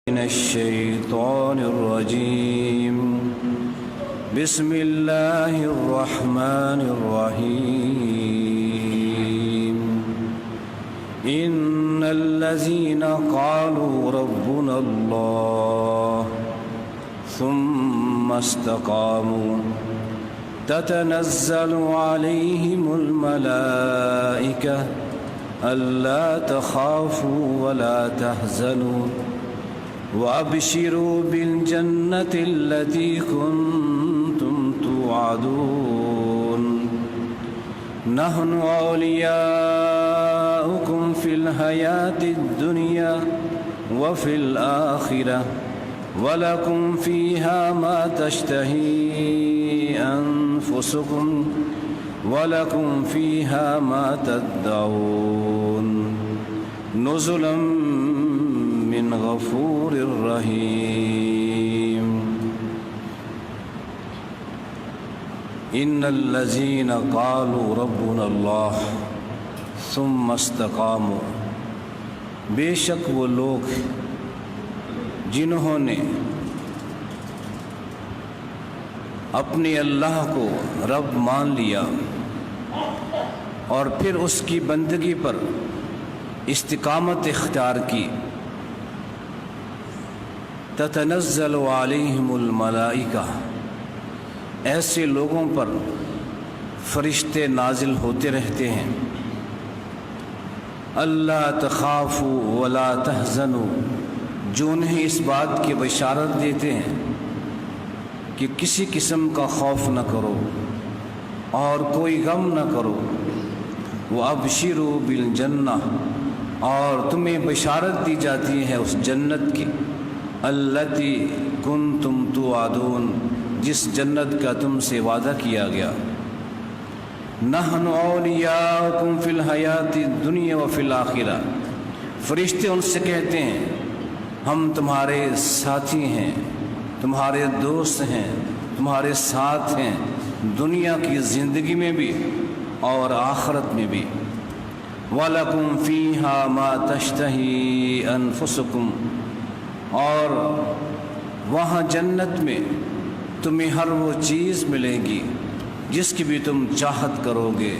من الشيطان الرجيم بسم الله الرحمن الرحيم إن الذين قالوا ربنا الله ثم استقاموا تتنزل عليهم الملائكة ألا تخافوا ولا تحزنوا وأبشروا بالجنة التي كنتم توعدون نحن أولياؤكم في الحياة الدنيا وفي الآخرة ولكم فيها ما تشتهي أنفسكم ولكم فيها ما تدعون نزلا من غفور رحيم إن الذين قالوا ربنا الله ثم استقاموا بے شک وہ لوگ جنہوں نے اپنے اللہ کو رب مان لیا اور پھر اس کی بندگی پر استقامت اختیار کی تتنزل علیہم الملائکہ ایسے لوگوں پر فرشتے نازل ہوتے رہتے ہیں اللہ تخافوا ولا تحزنوا جو انہیں اس بات کی بشارت دیتے ہیں کہ کسی قسم کا خوف نہ کرو اور کوئی غم نہ کرو وَأَبْشِرُوا بِالْجَنَّةِ اور تمہیں بشارت دی جاتی ہے اس جنت کی الَّتِي كُنْتُمْ تُوعَدُونَ جس جنت کا تم سے وعدہ کیا گیا نَحْنُ أَوْلِيَاؤُكُمْ فِي الْحَيَاةِ الدُّنْيَا وَفِي الْآخِرَةِ فرشتے ان سے کہتے ہیں ہم تمہارے ساتھی ہیں تمہارے دوست ہیں تمہارے ساتھ ہیں دنیا کی زندگی میں بھی اور آخرت میں بھی وَلَكُمْ فِيهَا مَا تَشْتَهِي أَنفُسُكُمْ اور وہاں جنت میں تمہیں ہر وہ چیز ملے گی جس کی بھی تم چاہت کرو گے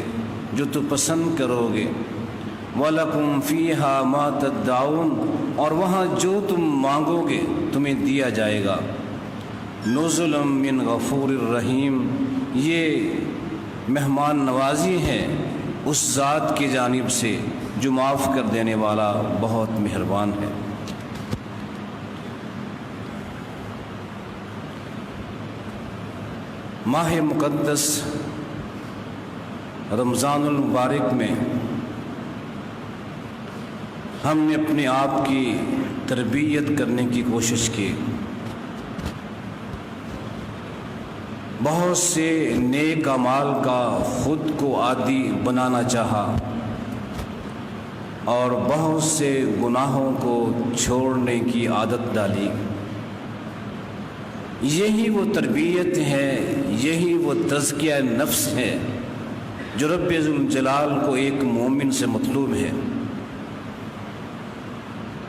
جو تم پسند کرو گے وَلَكُمْ فِيهَا مَا تَدَّعُونَ اور وہاں جو تم مانگو گے تمہیں دیا جائے گا نزلا من غفور الرحیم یہ مہمان نوازی ہے اس ذات کی جانب سے جو معاف کر دینے والا بہت مہربان ہے ماہ مقدس رمضان المبارک میں ہم نے اپنے آپ کی تربیت کرنے کی کوشش کی بہت سے نیک اعمال کا خود کو عادی بنانا چاہا اور بہت سے گناہوں کو چھوڑنے کی عادت ڈالی یہی وہ تربیت ہے یہی وہ تزکیہ نفس ہے جو رب ذوالجلال کو ایک مومن سے مطلوب ہے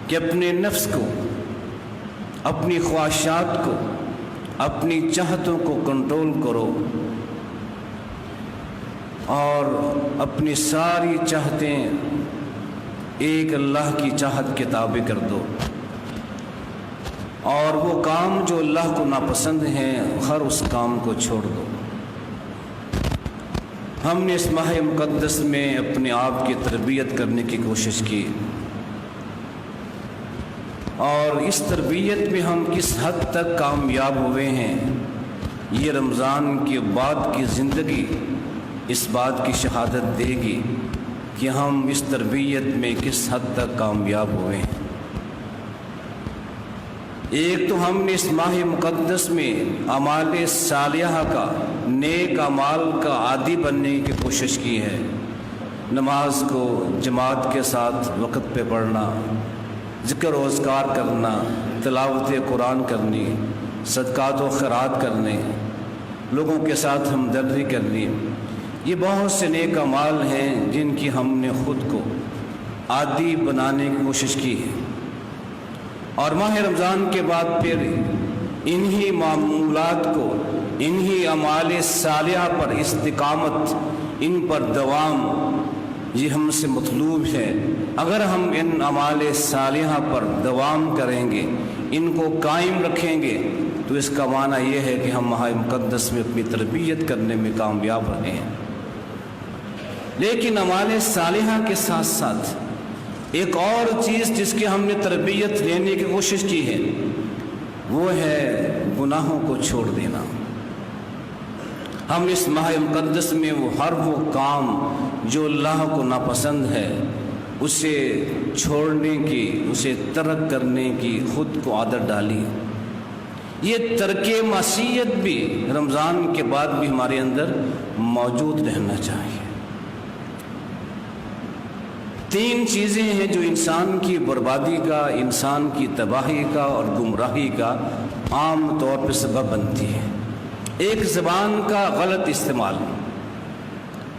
کہ اپنے نفس کو اپنی خواہشات کو اپنی چاہتوں کو کنٹرول کرو اور اپنی ساری چاہتیں ایک اللہ کی چاہت کے تابع کر دو اور وہ کام جو اللہ کو ناپسند ہیں ہر اس کام کو چھوڑ دو ہم نے اس ماہ مقدس میں اپنے آپ کی تربیت کرنے کی کوشش کی اور اس تربیت میں ہم کس حد تک کامیاب ہوئے ہیں یہ رمضان کے بعد کی زندگی اس بات کی شہادت دے گی کہ ہم اس تربیت میں کس حد تک کامیاب ہوئے ہیں ایک تو ہم نے اس ماہ مقدس میں اعمال صالحہ کا نیک اعمال کا عادی بننے کی کوشش کی ہے نماز کو جماعت کے ساتھ وقت پہ پڑھنا ذکر و اذکار کرنا تلاوت قرآن کرنی صدقات و خیرات کرنے لوگوں کے ساتھ ہمدردی کرنی یہ بہت سے نیک اعمال ہیں جن کی ہم نے خود کو عادی بنانے کی کوشش کی ہے اور ماہ رمضان کے بعد پھر انہی معمولات کو، انہی اعمال صالحہ پر استقامت، ان پر دوام، یہ ہم سے مطلوب ہے۔ اگر ہم ان اعمال صالحہ پر دوام کریں گے، ان کو قائم رکھیں گے، تو اس کا معنی یہ ہے کہ ہم ماہ مقدس میں اپنی تربیت کرنے میں کامیاب رہے ہیں۔ لیکن اعمال صالحہ کے ساتھ ساتھ ایک اور چیز جس کی ہم نے تربیت لینے کی کوشش کی ہے، وہ ہے گناہوں کو چھوڑ دینا۔ ہم اس ماہ مقدس میں وہ کام جو اللہ کو ناپسند ہے اسے چھوڑنے کی، اسے ترک کرنے کی خود کو عادت ڈالی۔ یہ ترک معصیت بھی رمضان کے بعد بھی ہمارے اندر موجود رہنا چاہیے۔ 3 چیزیں ہیں جو انسان کی بربادی کا، انسان کی تباہی کا اور گمراہی کا عام طور پر سبب بنتی ہے۔ ایک زبان کا غلط استعمال۔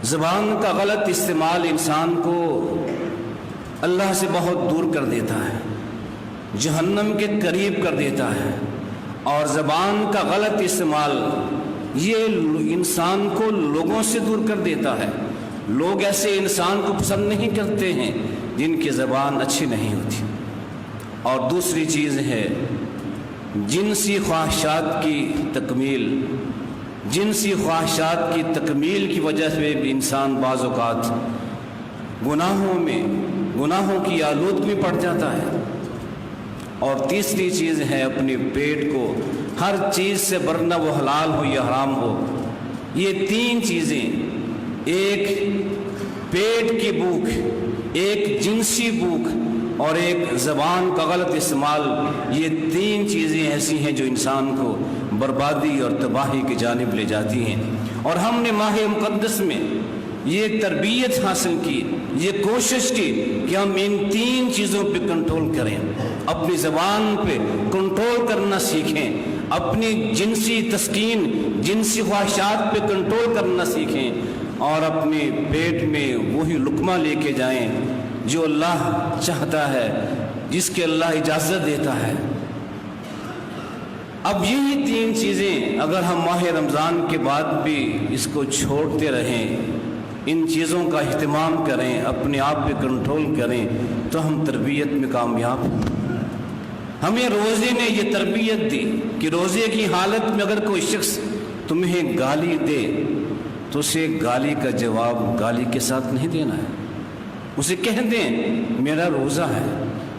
زبان کا غلط استعمال انسان کو اللہ سے بہت دور کر دیتا ہے، جہنم کے قریب کر دیتا ہے۔ اور زبان کا غلط استعمال یہ انسان کو لوگوں سے دور کر دیتا ہے۔ لوگ ایسے انسان کو پسند نہیں کرتے ہیں جن کی زبان اچھی نہیں ہوتی۔ اور دوسری چیز ہے جنسی خواہشات کی تکمیل۔ جنسی خواہشات کی تکمیل کی وجہ سے بھی انسان بعض اوقات گناہوں کی آلودگی میں پڑ جاتا ہے۔ اور تیسری چیز ہے اپنے پیٹ کو ہر چیز سے برنا، وہ حلال ہو یا حرام ہو۔ یہ 3 چیزیں، ایک پیٹ کی بھوک، ایک جنسی بھوک اور ایک زبان کا غلط استعمال، یہ 3 چیزیں ایسی ہیں جو انسان کو بربادی اور تباہی کی جانب لے جاتی ہیں۔ اور ہم نے ماہ مقدس میں یہ تربیت حاصل کی، یہ کوشش کی کہ ہم ان 3 چیزوں پہ کنٹرول کریں، اپنی زبان پہ کنٹرول کرنا سیکھیں، اپنی جنسی تسکین، جنسی خواہشات پہ کنٹرول کرنا سیکھیں، اور اپنے پیٹ میں وہی لقمہ لے کے جائیں جو اللہ چاہتا ہے، جس کے اللہ اجازت دیتا ہے۔ اب یہی 3 چیزیں اگر ہم ماہ رمضان کے بعد بھی اس کو چھوڑتے رہیں، ان چیزوں کا اہتمام کریں، اپنے آپ پہ کنٹرول کریں، تو ہم تربیت میں کامیاب ہیں۔ ہمیں روزے نے یہ تربیت دی کہ روزے کی حالت میں اگر کوئی شخص تمہیں گالی دے تو اسے گالی کا جواب گالی کے ساتھ نہیں دینا ہے۔ اسے کہہ دیں میرا روزہ ہے،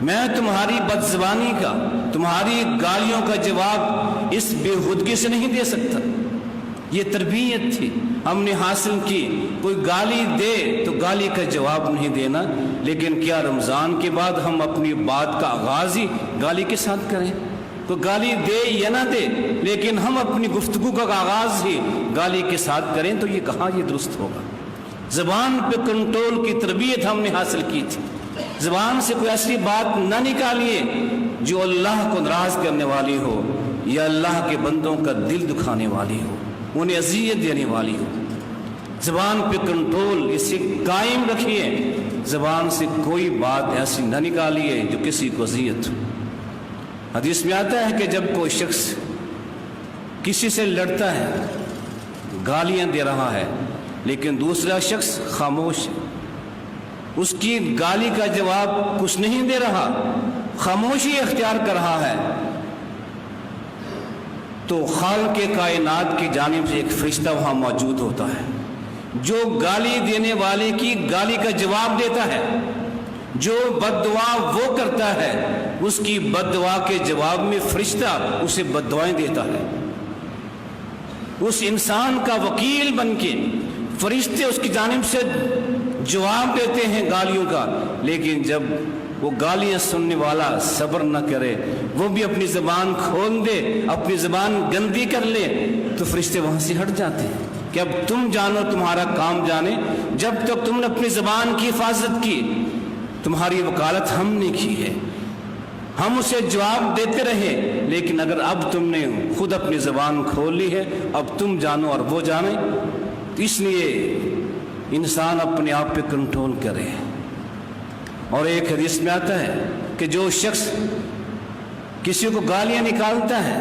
میں تمہاری بدزبانی کا، تمہاری گالیوں کا جواب اس بے خودگی سے نہیں دے سکتا۔ یہ تربیت تھی ہم نے حاصل کی۔ کوئی گالی دے تو گالی کا جواب نہیں دینا، لیکن کیا رمضان کے بعد ہم اپنی بات کا آغاز ہی گالی کے ساتھ کریں؟ تو گالی دے یا نہ دے، لیکن ہم اپنی گفتگو کا آغاز ہی گالی کے ساتھ کریں تو یہ کہاں یہ درست ہوگا؟ زبان پہ کنٹرول کی تربیت ہم نے حاصل کی تھی۔ زبان سے کوئی ایسی بات نہ نکالیے جو اللہ کو ناراض کرنے والی ہو یا اللہ کے بندوں کا دل دکھانے والی ہو، انہیں اذیت دینے والی ہو۔ زبان پہ کنٹرول اسے قائم رکھیے، زبان سے کوئی بات ایسی نہ نکالیے جو کسی کو اذیت ہو۔ حدیث میں آتا ہے کہ جب کوئی شخص کسی سے لڑتا ہے، گالیاں دے رہا ہے، لیکن دوسرا شخص خاموش ہے، اس کی گالی کا جواب کچھ نہیں دے رہا، خاموشی اختیار کر رہا ہے، تو خالق کائنات کی جانب سے ایک فرشتہ وہاں موجود ہوتا ہے جو گالی دینے والے کی گالی کا جواب دیتا ہے۔ جو بد دعا وہ کرتا ہے، اس کی بد دعا کے جواب میں فرشتہ اسے بد دعائیں دیتا ہے۔ اس انسان کا وکیل بن کے فرشتے اس کی جانب سے جواب دیتے ہیں گالیوں کا، لیکن جب وہ گالیاں سننے والا صبر نہ کرے، وہ بھی اپنی زبان کھول دے، اپنی زبان گندی کر لے، تو فرشتے وہاں سے ہٹ جاتے ہیں کہ اب تم جانو، تمہارا کام جانے، جب تک تم نے اپنی زبان کی حفاظت کی، تمہاری وکالت ہم نے کی ہے، ہم اسے جواب دیتے رہے، لیکن اگر اب تم نے خود اپنی زبان کھول لی ہے، اب تم جانو اور وہ جانے۔ تو اس لیے انسان اپنے آپ پہ کنٹرول کرے۔ اور ایک حدیث میں آتا ہے کہ جو شخص کسی کو گالیاں نکالتا ہے،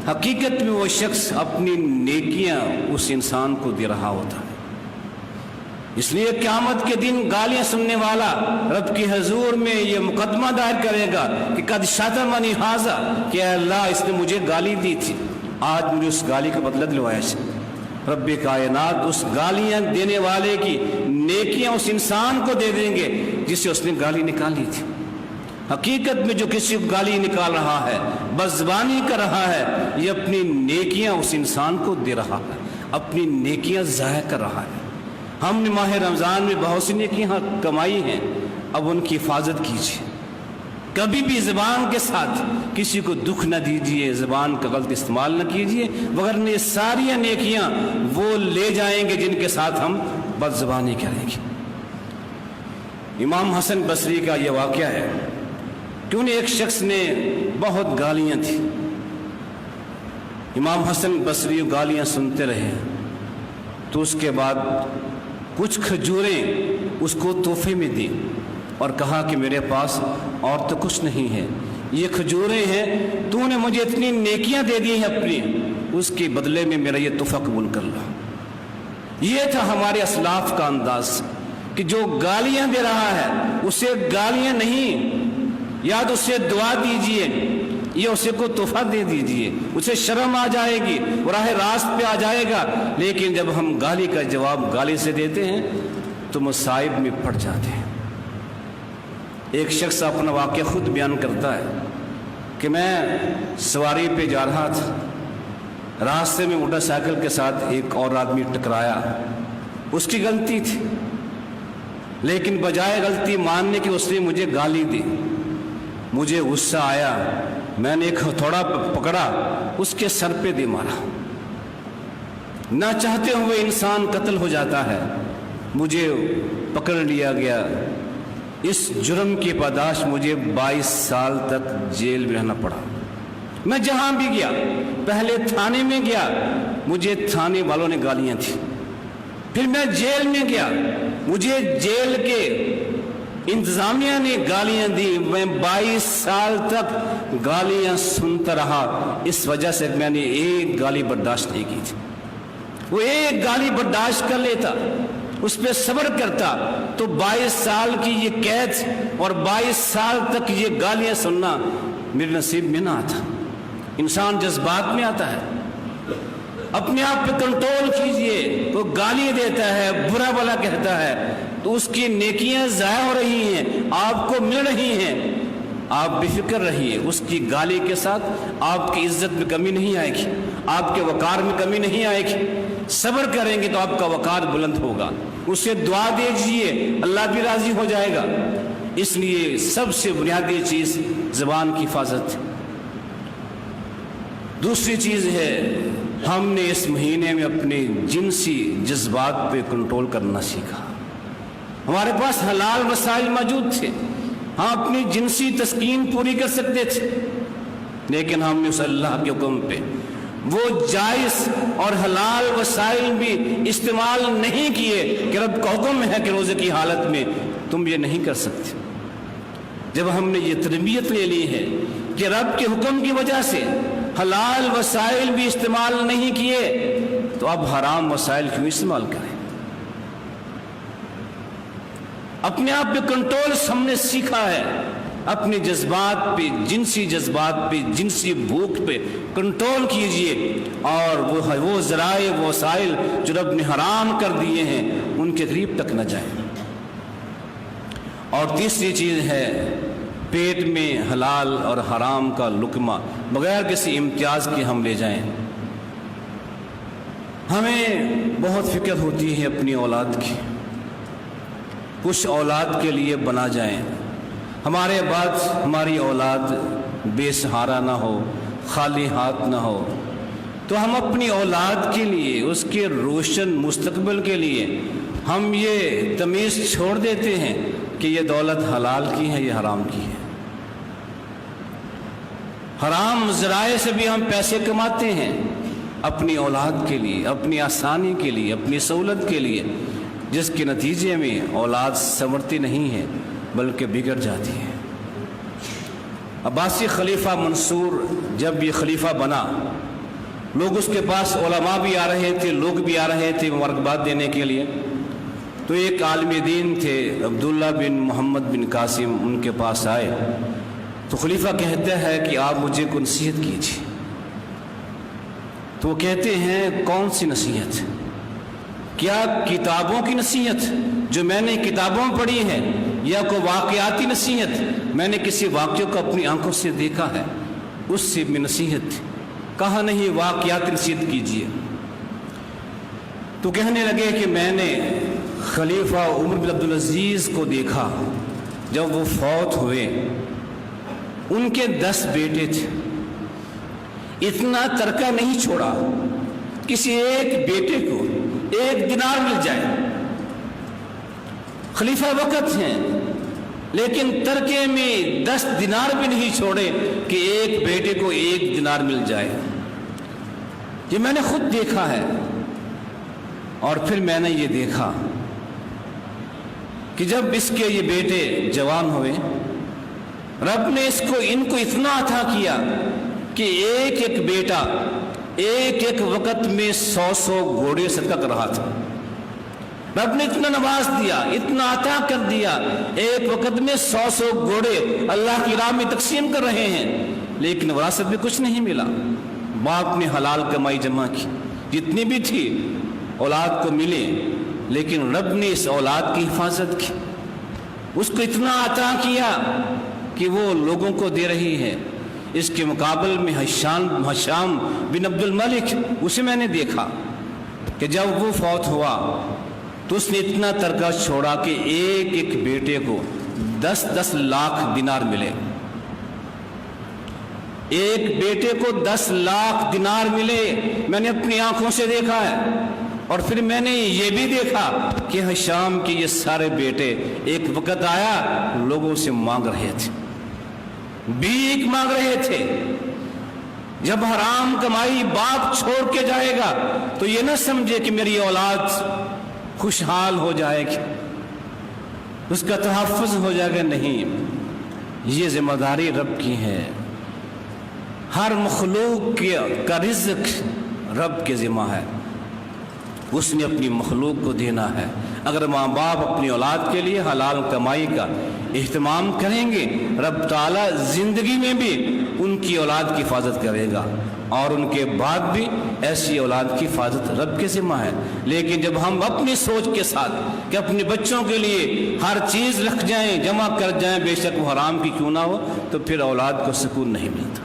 حقیقت میں وہ شخص اپنی نیکیاں اس انسان کو دے رہا ہوتا ہے۔ اس لیے قیامت کے دن گالیاں سننے والا رب کے حضور میں یہ مقدمہ دائر کرے گا کہ قد شتمنی ھذا، کہ اے اللہ اس نے مجھے گالی دی تھی، آج مجھے اس گالی کا بدلہ دلوایا ہے۔ رب کائنات اس گالیاں دینے والے کی نیکیاں اس انسان کو دے دیں گے جسے اس نے گالی نکالی تھی۔ حقیقت میں جو کسی کو گالی نکال رہا ہے، بدزبانی کر رہا ہے، یہ اپنی نیکیاں اس انسان کو دے رہا ہے، اپنی نیکیاں ضائع کر رہا ہے۔ ہم نے ماہ رمضان میں بہت سی نیکیاں کمائی ہیں، اب ان کی حفاظت کیجیے۔ کبھی بھی زبان کے ساتھ کسی کو دکھ نہ دیجیے، زبان کا غلط استعمال نہ کیجیے، وگرنہ یہ ساری نیکیاں وہ لے جائیں گے جن کے ساتھ ہم بد زبانی کریں گے۔ امام حسن بصری کا یہ واقعہ ہے کہ انہیں ایک شخص نے بہت گالیاں تھی۔ امام حسن بصری گالیاں سنتے رہے تو اس کے بعد کچھ کھجوریں اس کو تحفے میں دی اور کہا کہ میرے پاس اور تو کچھ نہیں ہے، یہ کھجوریں ہیں، تو نے مجھے اتنی نیکیاں دے دی ہیں اپنی، اس کے بدلے میں میرا یہ تحفہ قبول کر لا۔ یہ تھا ہمارے اسلاف کا انداز کہ جو گالیاں دے رہا ہے اسے گالیاں نہیں، یا تو اسے دعا دیجئے یا اسے کو تحفہ دے دیجئے، اسے شرم آ جائے گی، راہ راست پہ آ جائے گا۔ لیکن جب ہم گالی کا جواب گالی سے دیتے ہیں تو مصائب میں پڑ جاتے ہیں۔ ایک شخص اپنا واقعہ خود بیان کرتا ہے کہ میں سواری پہ جا رہا تھا، راستے میں موٹر سائیکل کے ساتھ ایک اور آدمی ٹکرایا، اس کی غلطی تھی، لیکن بجائے غلطی ماننے کے اس نے مجھے گالی دی۔ مجھے غصہ آیا، میں نے ایک ہتھوڑا پکڑا، اس کے سر پہ دے مارا۔ نہ چاہتے ہوئے انسان قتل ہو جاتا ہے، مجھے پکڑ لیا گیا۔ اس جرم کی پاداش مجھے 22 سال تک جیل میں رہنا پڑا۔ میں جہاں بھی گیا، پہلے تھانے میں گیا، مجھے تھانے والوں نے گالیاں تھی، پھر میں جیل میں گیا، مجھے جیل کے انتظامیہ نے گالیاں دی، میں 22 سال تک گالیاں سنتا رہا۔ اس وجہ سے میں نے ایک گالی برداشت نہیں کی تھی۔ وہ ایک گالی برداشت کر لیتا، اس پہ صبر کرتا تو 22 سال کی یہ قید اور 22 سال تک یہ گالیاں سننا میرے نصیب میں نہ آتا۔ انسان جذبات میں آتا ہے، اپنے آپ پہ کنٹرول کیجئے۔ وہ گالی دیتا ہے، برا بھلا کہتا ہے تو اس کی نیکیاں ضائع ہو رہی ہیں، آپ کو مل رہی ہیں۔ آپ بے فکر رہیے، اس کی گالی کے ساتھ آپ کی عزت میں کمی نہیں آئے گی، آپ کے وقار میں کمی نہیں آئے گی۔ صبر کریں گے تو آپ کا وقار بلند ہوگا۔ اسے دعا دیجئے، اللہ بھی راضی ہو جائے گا۔ اس لیے سب سے بنیادی چیز زبان کی حفاظت۔ دوسری چیز ہے، ہم نے اس مہینے میں اپنے جنسی جذبات پہ کنٹرول کرنا سیکھا۔ ہمارے پاس حلال وسائل موجود تھے، ہم اپنی جنسی تسکین پوری کر سکتے تھے، لیکن ہم نے اس اللہ کے حکم پہ وہ جائز اور حلال وسائل بھی استعمال نہیں کیے کہ رب کا حکم ہے کہ روزے کی حالت میں تم یہ نہیں کر سکتے۔ جب ہم نے یہ تربیت لے لی ہے کہ رب کے حکم کی وجہ سے حلال وسائل بھی استعمال نہیں کیے تو اب حرام وسائل کیوں استعمال کریں؟ اپنے آپ پہ کنٹرول ہم نے سیکھا ہے، اپنے جذبات پہ، جنسی جذبات پہ، جنسی بھوک پہ کنٹرول کیجئے، اور وہ ذرائع وہ وسائل جو رب نے حرام کر دیے ہیں ان کے قریب تک نہ جائیں۔ اور تیسری چیز ہے، پیٹ میں حلال اور حرام کا لقمہ بغیر کسی امتیاز کے ہم لے جائیں۔ ہمیں بہت فکر ہوتی ہے اپنی اولاد کی، کچھ اولاد کے لیے بنا جائیں، ہمارے بعد ہماری اولاد بے سہارا نہ ہو، خالی ہاتھ نہ ہو، تو ہم اپنی اولاد کے لیے، اس کے روشن مستقبل کے لیے ہم یہ تمیز چھوڑ دیتے ہیں کہ یہ دولت حلال کی ہے، یہ حرام کی ہے۔ حرام ذرائع سے بھی ہم پیسے کماتے ہیں اپنی اولاد کے لیے، اپنی آسانی کے لیے، اپنی سہولت کے لیے، جس کے نتیجے میں اولاد سنورتی نہیں ہے بلکہ بگڑ جاتی ہے۔ عباسی خلیفہ منصور جب یہ خلیفہ بنا، لوگ اس کے پاس علماء بھی آ رہے تھے، لوگ بھی آ رہے تھے مبارکباد دینے کے لیے۔ تو ایک عالم دین تھے عبداللہ بن محمد بن قاسم، ان کے پاس آئے تو خلیفہ کہتا ہے کہ آپ مجھے کوئی نصیحت کیجیے۔ تو وہ کہتے ہیں کون سی نصیحت؟ کیا کتابوں کی نصیحت جو میں نے کتابوں میں پڑھی ہے، یا کوئی واقعاتی نصیحت میں نے کسی واقعے کو اپنی آنکھوں سے دیکھا ہے اس سے بھی نصیحت؟ کہا نہیں، واقعاتی نصیحت کیجیے۔ تو کہنے لگے کہ میں نے خلیفہ عمر بن عبدالعزیز کو دیکھا، جب وہ فوت ہوئے ان کے 10 بیٹے تھے، اتنا ترکہ نہیں چھوڑا کسی ایک بیٹے کو 1 دینار مل جائے۔ خلیفہ وقت ہیں لیکن ترکے میں 10 دینار بھی نہیں چھوڑے کہ ایک بیٹے کو 1 دینار مل جائے۔ یہ میں نے خود دیکھا ہے۔ اور پھر میں نے یہ دیکھا کہ جب اس کے یہ بیٹے جوان ہوئے، رب نے ان کو اتنا عطا کیا کہ ایک ایک بیٹا ایک ایک وقت میں 100 گھوڑے صدقہ کر رہا تھا۔ رب نے اتنا نواز دیا، اتنا عطا کر دیا، ایک وقت میں 100 گھوڑے اللہ کی راہ میں تقسیم کر رہے ہیں، لیکن وراثت میں کچھ نہیں ملا۔ باپ نے حلال کمائی جمع کی، جتنی بھی تھی اولاد کو ملے، لیکن رب نے اس اولاد کی حفاظت کی، اس کو اتنا عطا کیا کہ وہ لوگوں کو دے رہی ہے۔ اس کے مقابل میں ہشام بن عبد الملک، اسے میں نے دیکھا کہ جب وہ فوت ہوا تو اس نے اتنا ترکہ چھوڑا کہ ایک ایک بیٹے کو 10 لاکھ دینار ملے، ایک بیٹے کو 10 لاکھ دینار ملے۔ میں نے اپنی آنکھوں سے دیکھا ہے۔ اور پھر میں نے یہ بھی دیکھا کہ ہشام کے یہ سارے بیٹے ایک وقت آیا لوگوں سے مانگ رہے تھے، بھیک مانگ رہے تھے۔ جب حرام کمائی باپ چھوڑ کے جائے گا تو یہ نہ سمجھے کہ میری اولاد خوشحال ہو جائے گی، اس کا تحفظ ہو جائے گا، نہیں، یہ ذمہ داری رب کی ہے۔ ہر مخلوق کا رزق رب کے ذمہ ہے، اس نے اپنی مخلوق کو دینا ہے۔ اگر ماں باپ اپنی اولاد کے لیے حلال کمائی کا اہتمام کریں گے، رب تعالیٰ زندگی میں بھی ان کی اولاد کی حفاظت کرے گا، اور ان کے بعد بھی ایسی اولاد کی حفاظت رب کے ذمہ ہے۔ لیکن جب ہم اپنی سوچ کے ساتھ کہ اپنے بچوں کے لیے ہر چیز رکھ جائیں، جمع کر جائیں، بے شک وہ حرام کی کیوں نہ ہو، تو پھر اولاد کو سکون نہیں ملتا۔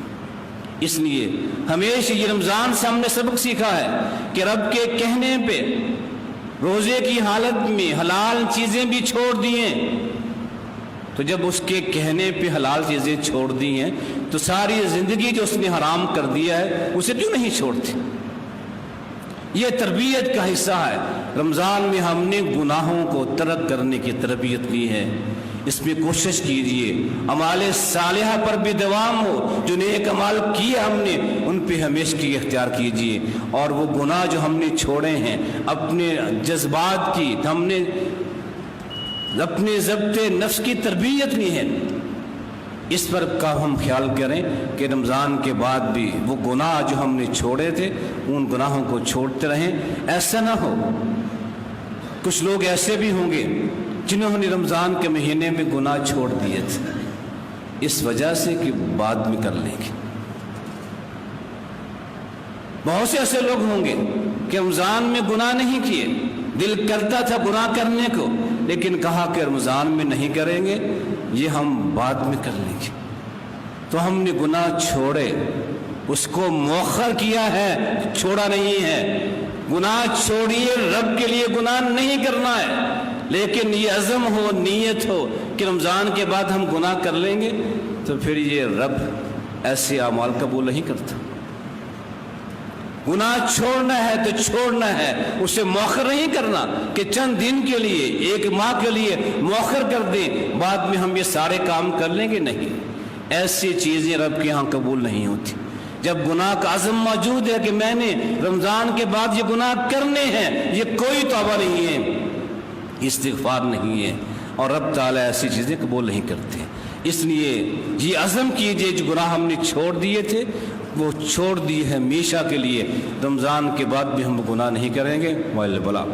اس لیے ہمیشہ یہ رمضان سے ہم نے سبق سیکھا ہے کہ رب کے کہنے پہ روزے کی حالت میں حلال چیزیں بھی چھوڑ دیے، تو جب اس کے کہنے پہ حلال چیزیں چھوڑ دی ہیں تو ساری زندگی جو اس نے حرام کر دیا ہے اسے کیوں نہیں چھوڑتے؟ یہ تربیت کا حصہ ہے۔ رمضان میں ہم نے گناہوں کو ترک کرنے کی تربیت لی ہے، اس میں کوشش کیجئے اعمال صالحہ پر بھی دوام ہو، جو نیک اعمال کیے ہم نے ان پہ ہمیشگی اختیار کیجئے، اور وہ گناہ جو ہم نے چھوڑے ہیں اپنے جذبات کی، ہم نے اپنے ضبط نفس کی تربیت لی ہے، اس پر کا ہم خیال کریں کہ رمضان کے بعد بھی وہ گناہ جو ہم نے چھوڑے تھے ان گناہوں کو چھوڑتے رہیں۔ ایسا نہ ہو، کچھ لوگ ایسے بھی ہوں گے جنہوں نے رمضان کے مہینے میں گناہ چھوڑ دیے تھے اس وجہ سے کہ بعد میں کر لیں گے۔ بہت سے ایسے لوگ ہوں گے کہ رمضان میں گناہ نہیں کیے، دل کرتا تھا گناہ کرنے کو، لیکن کہا کہ رمضان میں نہیں کریں گے، یہ ہم بعد میں کر لیں گے۔ تو ہم نے گناہ چھوڑے، اس کو مؤخر کیا ہے، چھوڑا نہیں ہے۔ گناہ چھوڑیے، رب کے لیے گناہ نہیں کرنا ہے، لیکن یہ عزم ہو، نیت ہو کہ رمضان کے بعد ہم گناہ کر لیں گے، تو پھر یہ رب ایسے اعمال قبول نہیں کرتا۔ گناہ چھوڑنا ہے تو چھوڑنا ہے، اسے مؤخر نہیں کرنا کہ چند دن کے لیے، 1 ماہ کے لیے مؤخر کر دیں، بعد میں ہم یہ سارے کام کر لیں گے، نہیں، ایسی چیزیں رب کے ہاں قبول نہیں ہوتی۔ جب گناہ کا عزم موجود ہے کہ میں نے رمضان کے بعد یہ گناہ کرنے ہیں، یہ کوئی توبہ نہیں ہے، استغفار نہیں ہے، اور رب تعالیٰ ایسی چیزیں قبول نہیں کرتے۔ اس لیے یہ عزم کیجئے جو گناہ ہم نے چھوڑ دیے تھے وہ چھوڑ دیے ہیں ہمیشہ کے لیے، رمضان کے بعد بھی ہم گناہ نہیں کریں گے۔ وَإِلَّا بَلَا